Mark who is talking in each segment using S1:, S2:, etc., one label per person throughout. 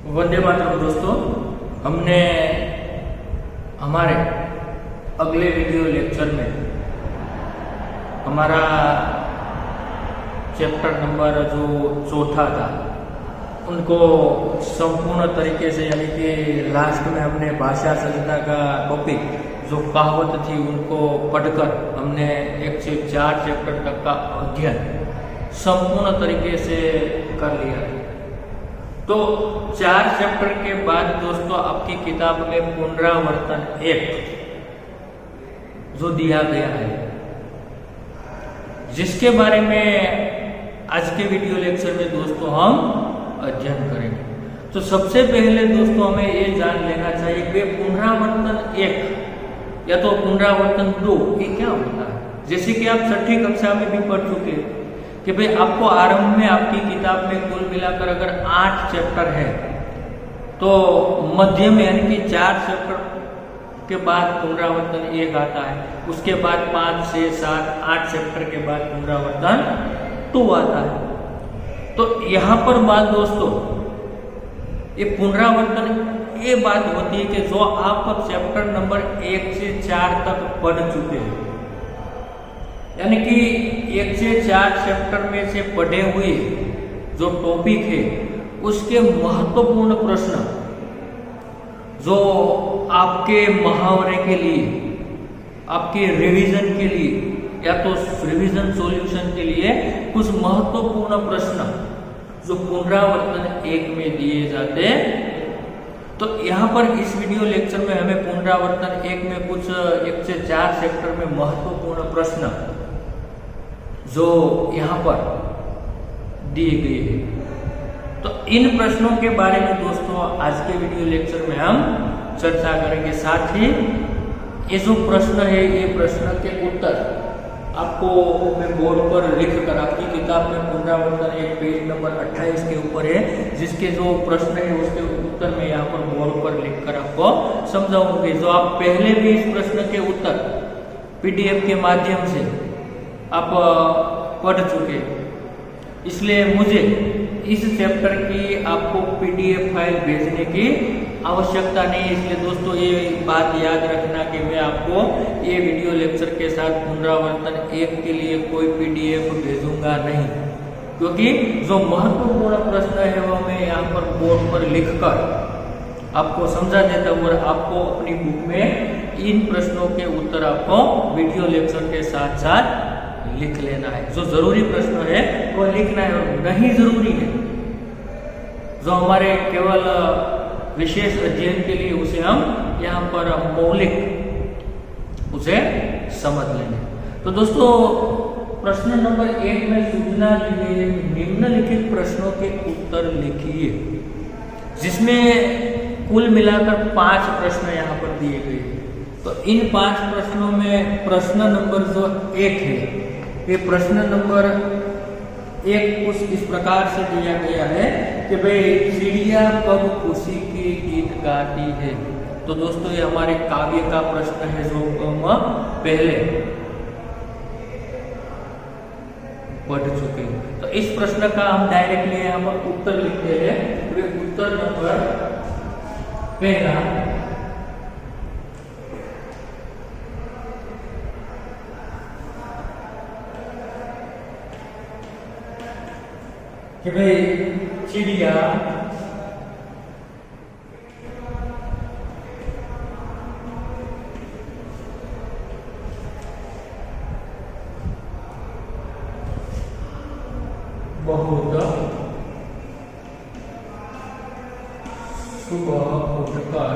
S1: वंदे मातरम दोस्तों, हमने हमारे अगले वीडियो लेक्चर में हमारा चैप्टर नंबर जो चौथा था उनको संपूर्ण तरीके से यानी कि लास्ट में हमने भाषा संरचना का टॉपिक जो कहावत थी उनको पढ़कर हमने 1 से 4 चैप्टर तक का अध्ययन संपूर्ण तरीके से कर लिया। तो 4 चैप्टर के बाद दोस्तों आपकी किताब में पुनरावर्तन 1 जो दिया गया है, जिसके बारे में आज के वीडियो लेक्चर में दोस्तों हम अध्ययन करेंगे। तो सबसे पहले दोस्तों हमें ये जान लेना चाहिए कि पुनरावर्तन 1 या तो पुनरावर्तन 2 ये क्या होता है। जैसे कि आप 6ठी कक्षा में भी पढ़ चुके हैं कि भाई आपको आरंभ में आपकी किताब में कुल मिलाकर अगर 8 चैप्टर है तो मध्य में यानी कि 4 चैप्टर के बाद पुनरावर्तन 1 आता है, उसके बाद 5, 6, 7, 8 चैप्टर के बाद पुनरावर्तन 2 आता है। तो यहाँ पर बात दोस्तों ये पुनरावर्तन ये बात होती है कि जो आप चैप्टर नंबर 1 से 4 तक पढ़ चुके हैं, यानी कि 1 से 4 चैप्टर में से पढ़े हुए जो टॉपिक है उसके महत्वपूर्ण प्रश्न जो आपके मुहावरे के लिए, आपके रिवीजन के लिए या तो रिवीजन सॉल्यूशन के लिए कुछ महत्वपूर्ण प्रश्न जो पुनरावर्तन 1 में दिए जाते हैं। तो यहाँ पर इस वीडियो लेक्चर में हमें पुनरावर्तन 1 में कुछ 1 से 4 चैप्टर में महत्वपूर्ण प्रश्न जो यहाँ पर दिए गए हैं, तो इन प्रश्नों के बारे में दोस्तों आज के वीडियो लेक्चर में हम चर्चा करेंगे। साथ ही ये जो प्रश्न है ये प्रश्न के उत्तर आपको मैं बोर्ड पर लिखकर आपकी किताब में पुनरावर्तन 1 पेज नंबर 28 के ऊपर है, जिसके जो प्रश्न है उसके उत्तर में यहाँ पर बोर्ड पर लिखकर आपको समझाऊंगी। जो आप पहले भी इस प्रश्न के उत्तर PDF के माध्यम से आप पढ़ चुके, इसलिए मुझे इस चैप्टर की आपको PDF फाइल भेजने की आवश्यकता नहीं है। इसलिए दोस्तों ये बात याद रखना कि मैं आपको ये वीडियो लेक्चर के साथ पुनरावर्तन 1 के लिए कोई PDF भेजूंगा नहीं, क्योंकि जो महत्वपूर्ण प्रश्न है वो मैं यहाँ पर बोर्ड पर लिखकर आपको समझा देता हूँ और आपको अपनी बुक में इन प्रश्नों के उत्तर आपको वीडियो लेक्चर के साथ साथ लिख लेना है। जो जरूरी प्रश्न है वो लिखना है और नहीं जरूरी है जो हमारे केवल विशेष अध्ययन के लिए उसे हम यहाँ पर मौलिक उसे समझ लेंगे। तो दोस्तों प्रश्न नंबर 1 में सूचना दी गई है कि निम्नलिखित प्रश्नों के उत्तर लिखिए, जिसमें कुल मिलाकर 5 प्रश्न यहाँ पर दिए गए हैं। तो इन 5 प्रश्नों में प्रश्न नंबर जो 1 है ये प्रश्न नंबर 1 कुछ इस प्रकार से दिया गया है कि भाई चिड़िया कब खुशी के गीत गाती है। तो दोस्तों ये हमारे काव्य का प्रश्न है जो हम पहले पढ़ चुके हैं। तो इस प्रश्न का हम डायरेक्टली यहाँ पर उत्तर लिखते हैं। तो उत्तर नंबर पहला कि भाई चिड़िया बहुत सुबह उठकर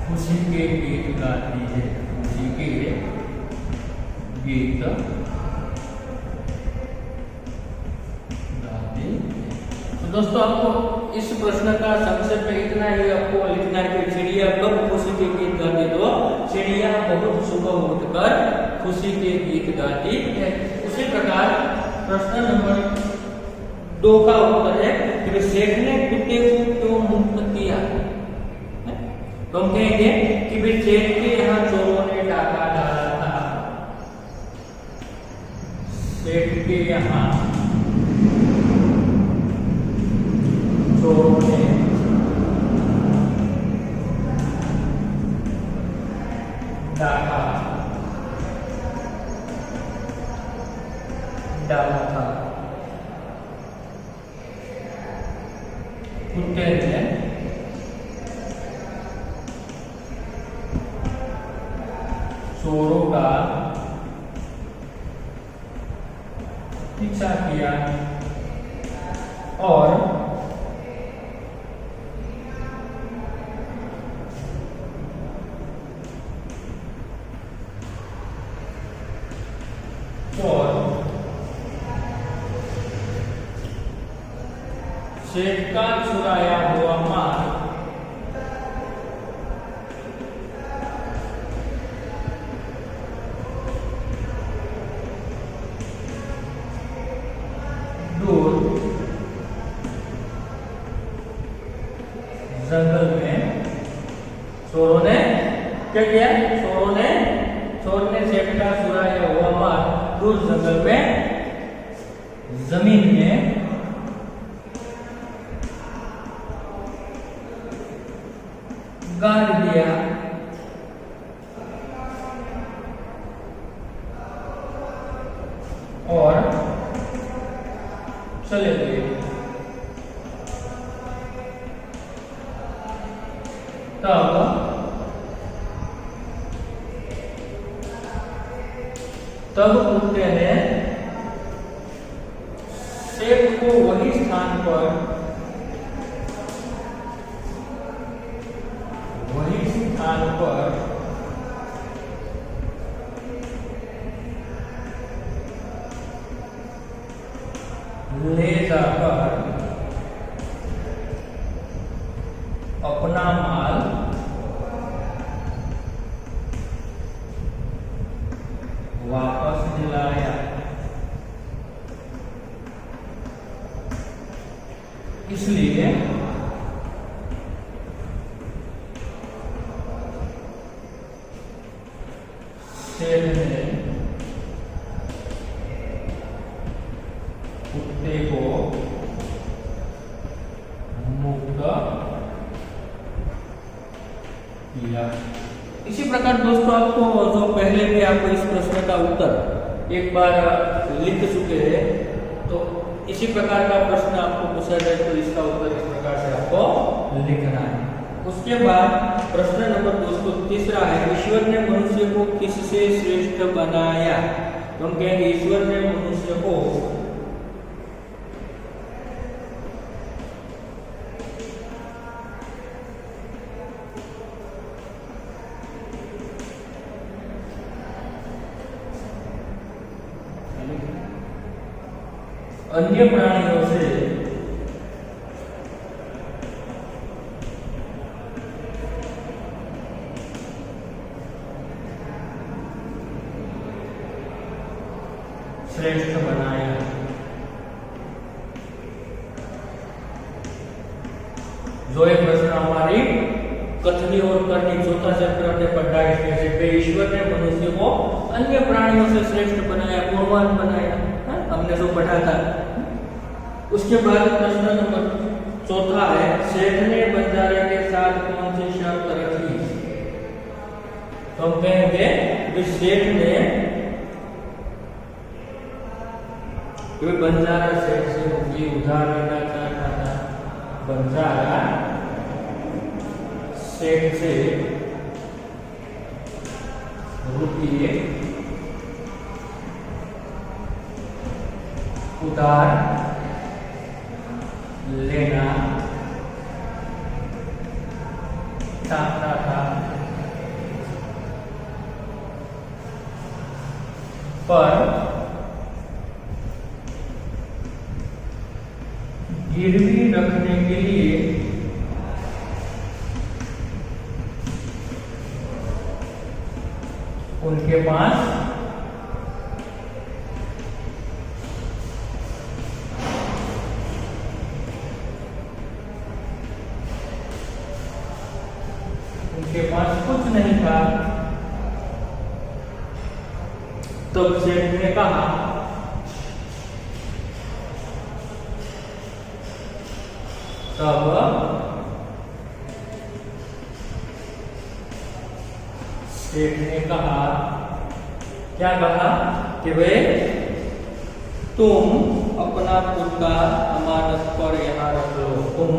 S1: खुशी के गीत गाती है, खुशी के गीत गाती है। तो दोस्तों आपको इस प्रश्न का संक्षेप में इतना ही आपको लिखना है कि चिड़िया कब खुशी के गीत गाती, तो चिड़िया बहुत सुबह उठकर खुशी के गीत गाती है। उसी प्रकार प्रश्न नंबर 2 का उत्तर है कि सेठ ने कुत्ते को क्यों मुक्त किया। तो हम कहेंगे कि भाई सेठ के यहाँ चोरों ने डाका डाला था, कुत्ते ने चोरों का पीछा किया और चोर सेठ का चुराया हुआ माल दूर जंगल में चोरों ने क्या किया? चोर ने सेठ का चुराया हुआ माल दूर जंगल में जमीन में गाड़ दिया। और चले गए। तब कुत्ते ने सेठ को वही स्थान पर ले जाकर अपना माल वापस दिलाया। इसलिए सेठ ने कुत्ते को मुक्त किया। इसी प्रकार दोस्तों आपको जो पहले भी आपको इस प्रश्न का उत्तर एक बार लिख चुके हैं, तो इसी प्रकार का प्रश्न आपको पूछा जाए तो इसका उत्तर इस प्रकार से आपको लिखना है। उसके बाद प्रश्न नंबर दोस्तों तीसरा है, ईश्वर ने मनुष्य को किससे श्रेष्ठ बनाया? तो हम कहेंगे ईश्वर ने मनुष्य को अन्य प्राणियों से श्रेष्ठ बनाया। जो एक प्रश्न हमारी कथनी और करनी चौथा चैप्टर हमने पढ़ा है, ईश्वर ने मनुष्य को अन्य प्राणियों से श्रेष्ठ बनाया, गुणवान बनाया, हमने जो पढ़ा था। उसके बाद प्रश्न नंबर चौथा है, सेठ ने बंजारे के साथ कौन सी शर्त रखी? तो हम कहेंगे कि सेठ ने बंजारा सेठ से ये उधार लेना चाहता था। बंजारा सेठ से रुपये उधार लेना चाहता था, पर गिरवी रखने के लिए उनके पास कुछ नहीं था। तब सेठ ने कहा सेठ ने कहा, क्या कहा कि वे तुम अपना पुत्र अमानत पर यहाँ रख लो, तुम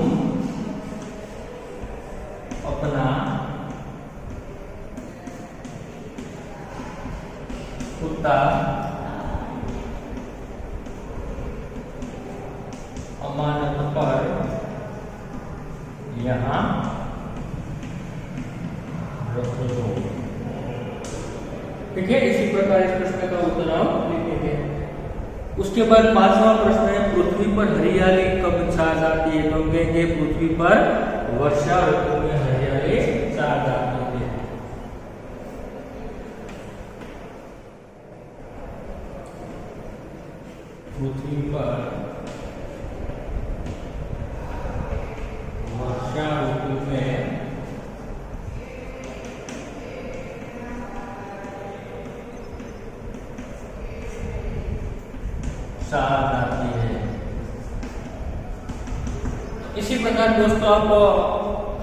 S1: यहाँ रख दो। ठीक है, इसी प्रकार इस प्रश्न का उत्तर हम लिखेंगे। उसके बाद 5वां प्रश्न है, पृथ्वी पर हरियाली कब छा जाती है? तो हम कहेंगे पृथ्वी पर वर्षा ऋतु में हरियाली छा जाती है। पृथ्वी पर वर्षा ऋतु में आती है। इसी प्रकार दोस्तों आप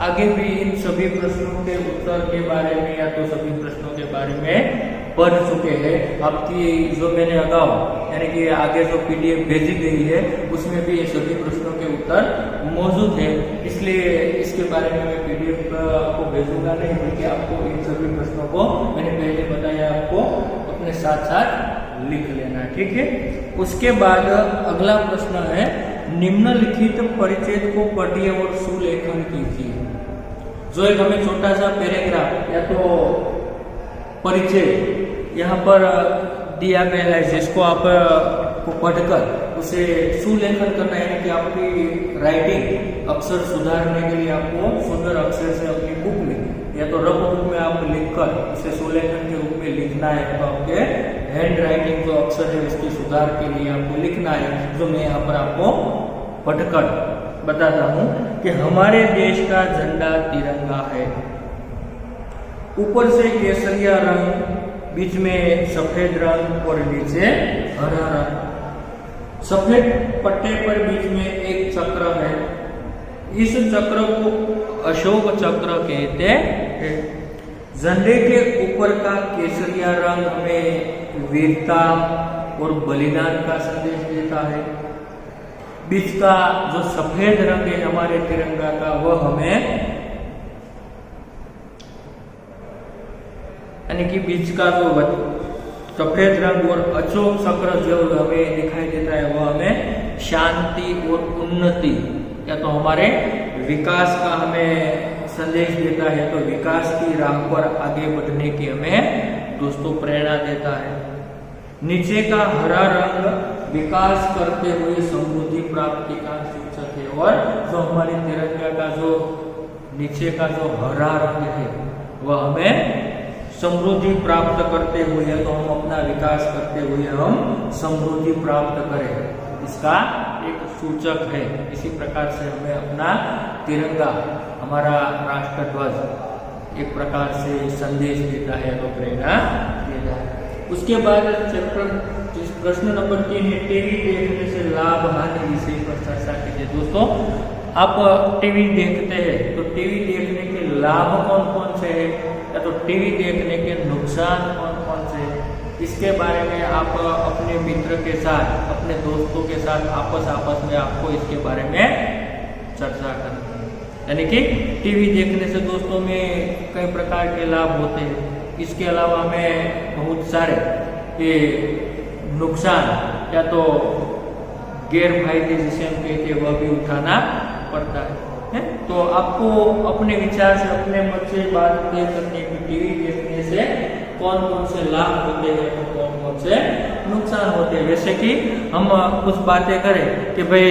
S1: आगे भी इन सभी प्रश्नों के उत्तर के बारे में या तो सभी प्रश्नों के बारे में पढ़ चुके हैं। आपकी जो मैंने अगाऊ यानी कि आगे जो पीडीएफ भेजी गई है उसमें भी ये सभी प्रश्नों के उत्तर मौजूद है, इसलिए इसके बारे में मैं पीडीएफ आपको भेजूंगा नहीं, बल्कि आपको इन सभी प्रश्नों को मैंने पहले बताया आपको अपने साथ साथ लिख लेना। ठीक है, उसके बाद अगला प्रश्न है, निम्नलिखित परिच्छेद को पढ़िए और सुलेखन कीजिए। जो एक हमें छोटा सा पैराग्राफ या तो परिच्छेद यहाँ पर दिया गया है, जिसको आप को पढ़कर उसे सुलेखन करना है, यानी कि आपकी राइटिंग अक्षर सुधारने के लिए आपको सुंदर अक्षर से अपनी बुक में या तो रफ बुक में आप लिखकर उसे सुलेखन के रूप में लिखना है। तो आपके हैंड राइटिंग जो अक्षर है उसके सुधार के लिए आपको लिखना है, जो मैं यहाँ पर आपको पढ़कर बताता हूँ कि हमारे देश का झंडा तिरंगा है। ऊपर से केसरिया रंग, बीच में सफेद रंग और नीचे हरा रंग। सफेद पट्टे पर बीच में एक चक्र है। इस चक्र को अशोक चक्र कहते हैं। झंडे के ऊपर का केसरिया रंग हमें वीरता और बलिदान का संदेश देता है। बीच का जो सफेद रंग है हमारे तिरंगा का, वह हमें यानी कि बीच का जो सफेद रंग और अशोक चक्र जो हमें दिखाई देता है वह हमें शांति और उन्नति या तो हमारे विकास का हमें संदेश देता है। तो विकास की राह पर आगे बढ़ने की हमें दोस्तों प्रेरणा देता है। नीचे का हरा रंग विकास करते हुए समृद्धि प्राप्ति का सूचक है, और जो हमारे तिरंगा का जो नीचे का जो हरा रंग है वह हमें समृद्धि प्राप्त करते हुए, तो हम अपना विकास करते हुए हम समृद्धि प्राप्त करें, इसका एक सूचक है। इसी प्रकार से हमें अपना तिरंगा, हमारा राष्ट्र ध्वज एक प्रकार से संदेश देता है, तो प्रेरणा देता है। उसके बाद चैप्टर प्रश्न नंबर 3 है, टीवी देखने से लाभ हानि विषय पर चर्चा कीजिए। दोस्तों आप टीवी देखते हैं तो टीवी देखने के लाभ कौन कौन से हैं या तो टीवी देखने के नुकसान कौन कौन से हैं, इसके बारे में आप अपने मित्र के साथ, अपने दोस्तों के साथ आपस में आपको इसके बारे में चर्चा करनी है। यानी कि टीवी देखने से दोस्तों में कई प्रकार के लाभ होते हैं, इसके अलावा हमें बहुत सारे ये नुकसान या तो गैरफायदे जिसे हम कहते हैं वह भी उठाना पड़ता है। तो आपको अपने विचार से, अपने मत से बात तय करने की, टीवी देखने से कौन कौन से लाभ होते हैं तो कौन कौन से नुकसान होते हैं। वैसे कि हम कुछ बातें करें कि भाई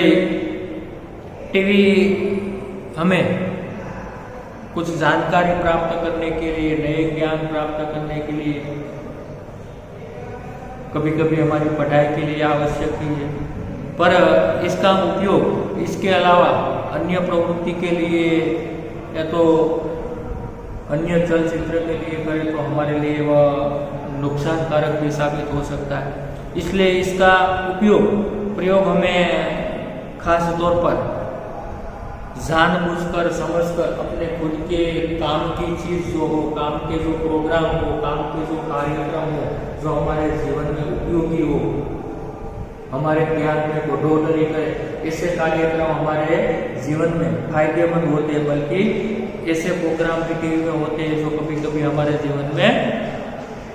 S1: टीवी हमें कुछ जानकारी प्राप्त करने के लिए, नए ज्ञान प्राप्त करने के लिए, कभी कभी हमारी पढ़ाई के लिए आवश्यक ही है, पर इसका उपयोग इसके अलावा अन्य प्रवृत्ति के लिए या तो अन्य चलचित्र के लिए करें तो हमारे लिए वह नुकसानकारक भी साबित हो सकता है। इसलिए इसका प्रयोग हमें खास तौर पर जानबूझकर, समझकर अपने खुद के काम की चीज जो हो, काम के जो प्रोग्राम हो, काम के जो कार्यक्रम हो, जो हमारे जीवन में उपयोगी हो, हमारे ज्ञान में बढ़ोतरी करे, ऐसे कार्यक्रम हमारे जीवन में फायदेमंद होते हैं। बल्कि ऐसे प्रोग्राम भी टीवी में होते हैं जो कभी कभी हमारे जीवन में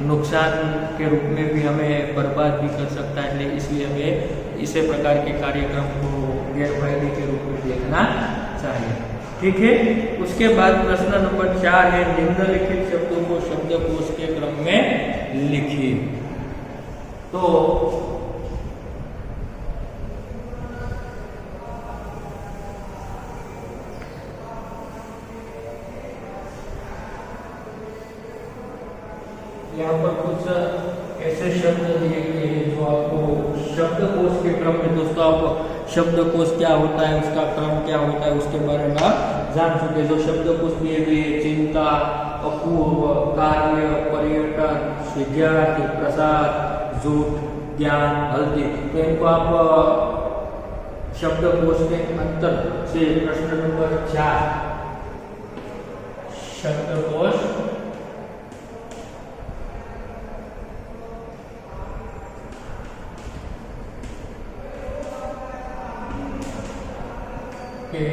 S1: नुकसान के रूप में भी हमें बर्बाद भी कर सकता है। इसलिए हमें इसी प्रकार के कार्यक्रम को गैरफायदे के रूप में देखना चाहिए। ठीक है। उसके बाद प्रश्न नंबर 4 है, निम्नलिखित शब्दों को शब्दकोश के क्रम में लिखिए। तो यहाँ पर कुछ ऐसे शब्द दिए गए हैं जो आपको शब्दकोश के क्रम में, दोस्तों आप शब्दकोश क्या होता है, उसका क्रम क्या होता है, उसके बारे में आप जान चुके। जो शब्दकोश दिए गए, चिंता, अपूर्व, कार्य, पर्यटन, विद्यार्थी, प्रसाद, झूठ, ज्ञान, हल्दी, तो इनको आप शब्दकोश के अंतर से प्रश्न नंबर 4 शब्दकोश के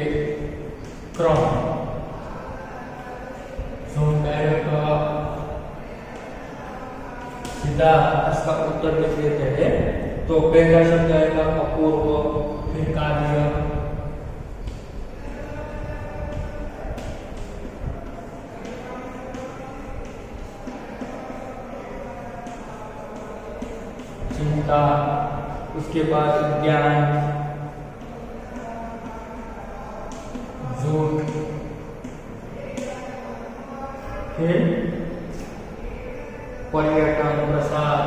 S1: क्रम जो डायरेक्ट सीधा इसका उत्तर लिख देते हैं। तो पहला शब्द आएगा अपूर्व, फिर कार्य, चिंता, उसके बाद ज्ञान, झूठ, फिर पर्यटन, प्रसाद,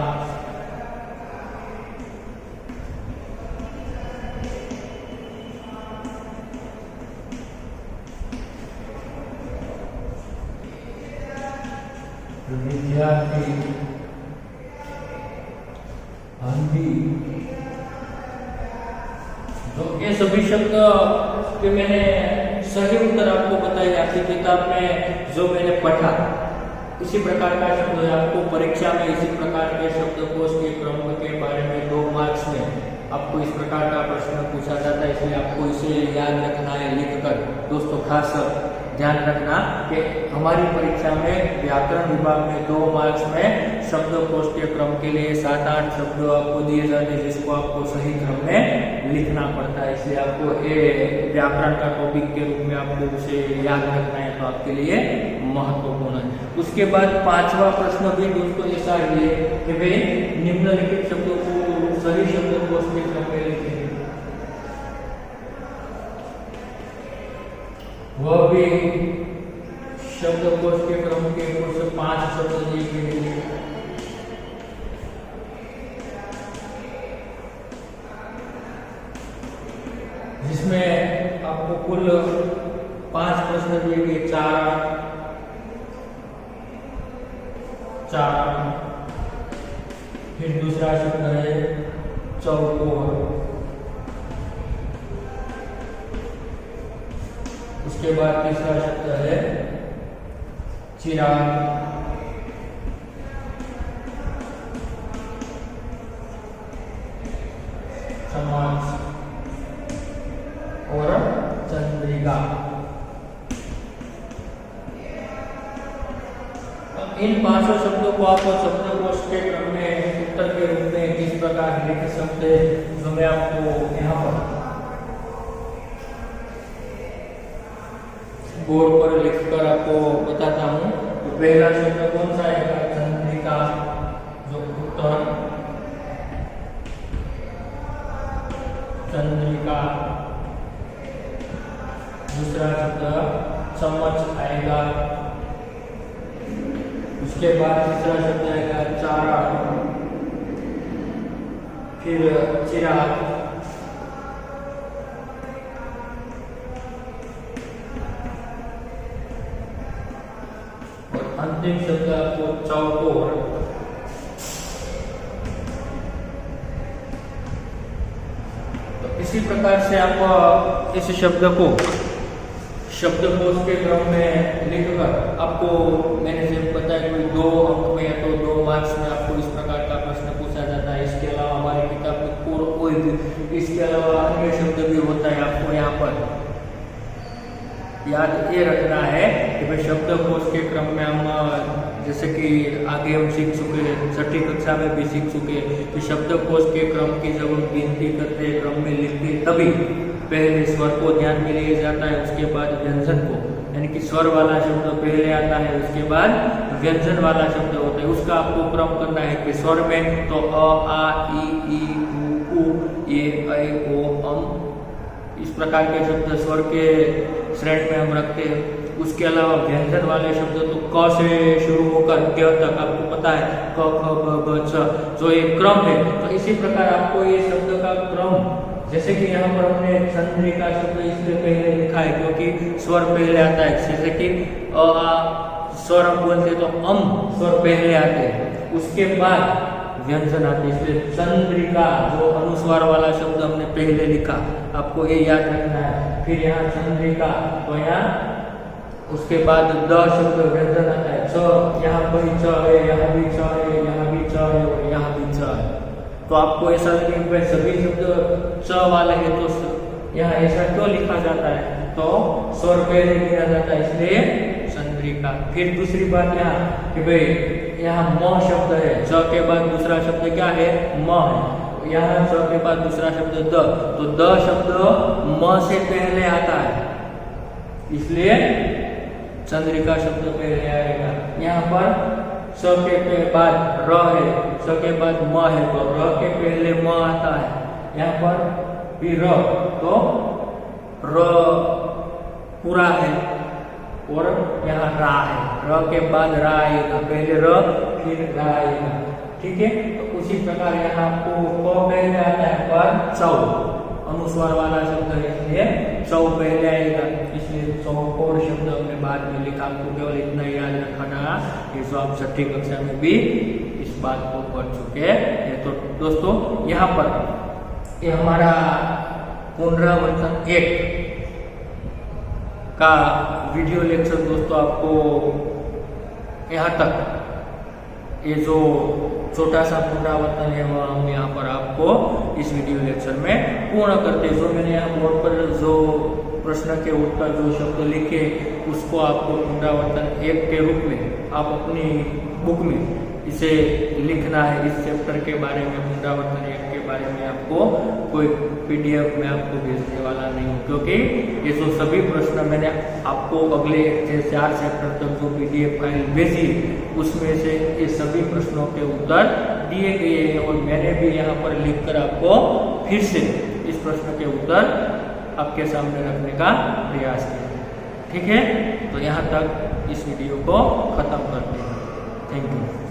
S1: विद्यार्थी, हिंदी। तो ये सभी शब्द के मैंने सही उत्तर आपको बताई आपकी किताब में जो मैंने पढ़ा, इसी प्रकार का शब्द है। आपको परीक्षा में इसी प्रकार के शब्दकोश के क्रम के बारे में 2 मार्क्स में आपको इस प्रकार का प्रश्न पूछा जाता है, इसलिए आपको इसे याद रखना है लिखकर। दोस्तों खास ध्यान रखना कि हमारी परीक्षा में व्याकरण विभाग में 2 मार्क्स में शब्दकोश के क्रम के लिए 7-8 शब्द आपको दिए जाते हैं, जिसको आपको सही क्रम में लिखना पड़ता है। इसलिए आपको ये व्याकरण का टॉपिक के रूप में आपको उसे याद रखना है, तो आपके लिए महत्वपूर्ण है। उसके बाद 5वां प्रश्न भी दोस्तों ऐसा है कि भाई निम्नलिखित शब्दों को सही शब्दकोश के क्रम में लिखें। वह भी शब्दकोश के क्रम के कुछ 5 शब्द दिए गए हैं, जिसमें आपको कुल 5 प्रश्न दिए गए। चार, फिर दूसरा शब्द है चौकोर, उसके बाद तीसरा शब्द है चिराग, समाज और चंद्रिका। इन 5 शब्दों को आप शब्दकोश के क्रम में उत्तर के रूप में किस प्रकार लिख सकते हैं, जो मैं आपको यहाँ पर बोर्ड पर लिखकर आपको बताता हूँ। तो पहला शब्द कौन सा आएगा, चंद्रिका, जो उत्तर चंद्रिका। दूसरा शब्द चम्मच आएगा, उसके बाद तीसरा शब्द आएगा चारा, फिर चिराग, अंतिम शब्द आपको चौकोर। तो इसी प्रकार से आप इस शब्द को शब्दकोश के क्रम में लिखकर आपको मैंने जब बताया कोई 2 अंक में या तो 2 मार्क्स में आपको इस प्रकार का प्रश्न पूछा जाता है। इसके अलावा हमारी किताब में कोई भी इसके अलावा अन्य शब्द भी होता है। आपको यहाँ पर याद ये रखना है कि भाई शब्दकोश के क्रम में हम जैसे कि आगे हम सीख चुके, 6ठी कक्षा में भी सीख चुके कि शब्दकोश के क्रम की जब हम गिनती करते क्रम में लिखते तभी पहले स्वर को ध्यान में लिया जाता है, उसके बाद व्यंजन को, यानी कि स्वर वाला शब्द पहले आता है, उसके बाद व्यंजन वाला शब्द होता है। उसका आपको क्रम करना है कि स्वर में तो अ, आ, ई, उ, ए, ऐ, ओ, इस प्रकार के शब्द स्वर के श्रेणी में हम रखते हैं। उसके अलावा व्यंजन वाले शब्द तो क से शुरू होकर क तक आपको पता है, क, ख, ग, घ, छ, जो एक क्रम है। तो इसी प्रकार आपको ये शब्द का क्रम, जैसे कि यहाँ पर हमने चंद्रिका शब्द इसलिए पहले लिखा है क्योंकि स्वर पहले आता है। जैसे कि अ, आ स्वर हम बोलते तो स्वर पहले आते हैं, उसके बाद व्यंजन आते, इसलिए चंद्रिका जो अनुस्वार वाला शब्द हमने पहले लिखा, आपको ये याद रखना है। फिर यहाँ चंद्रिका, तो यहाँ उसके बाद द शब्द व्यंजन आता है, च, यहाँ पर च है, यहाँ भी च है, यहाँ भी च है और यहाँ भी च है। तो आपको ऐसा लगे कि सभी शब्द च वाले हैं, तो यहाँ ऐसा क्यों लिखा जाता है, तो स्वर पहले लिखा जाता है, इसलिए चंद्रिका। फिर दूसरी बात यहाँ कि भाई यहाँ म शब्द है, च के बाद दूसरा शब्द क्या है, म है। यहाँ च के बाद दूसरा शब्द द, तो द शब्द म से पहले आता है, इसलिए चंद्रिका शब्द पहले आएगा। यहाँ पर स के बाद र है, स के बाद म है, तो र के पहले म आता है। यहाँ पर भी र, तो र पूरा है और यहाँ रा है, र के बाद रा आएगा, पहले र फिर रा आएगा, ठीक है। तो उसी प्रकार यहाँ आपको क पहले आता है, पर चौ अनुस्वार वाला शब्द है, इसलिए चौ पहले आएगा, इसलिए चौकोर शब्द हमने बाद में लिखा। आपको केवल इतना याद रखना है, जो आप छठी कक्षा में भी इस बात को पढ़ चुके हैं। तो दोस्तों यहाँ पर ये हमारा पुनरावर्तन 1 का वीडियो लेक्चर दोस्तों आपको यहाँ तक, ये जो छोटा सा पुनरावर्तन है वह हम यहाँ पर आपको इस वीडियो लेक्चर में पूर्ण करते हैं। जो मैंने यहाँ बोर्ड पर जो प्रश्न के उत्तर जो शब्द लिखे, उसको आपको पुनरावर्तन 1 के रूप में आप अपनी बुक में इसे लिखना है। इस चैप्टर के बारे में, पुनरावर्तन 1 के बारे में आपको कोई PDF में आपको भेजने वाला नहीं हूँ, क्योंकि ये जो सभी प्रश्न मैंने आपको अगले 4 चैप्टर तक जो PDF फाइल भेजी, उसमें से ये सभी प्रश्नों के उत्तर दिए गए हैं और मैंने भी यहाँ पर लिखकर आपको फिर से इस प्रश्न के उत्तर आपके सामने रखने का प्रयास किया। ठीक है, तो यहाँ तक इस वीडियो को खत्म करते हैं। Thank you.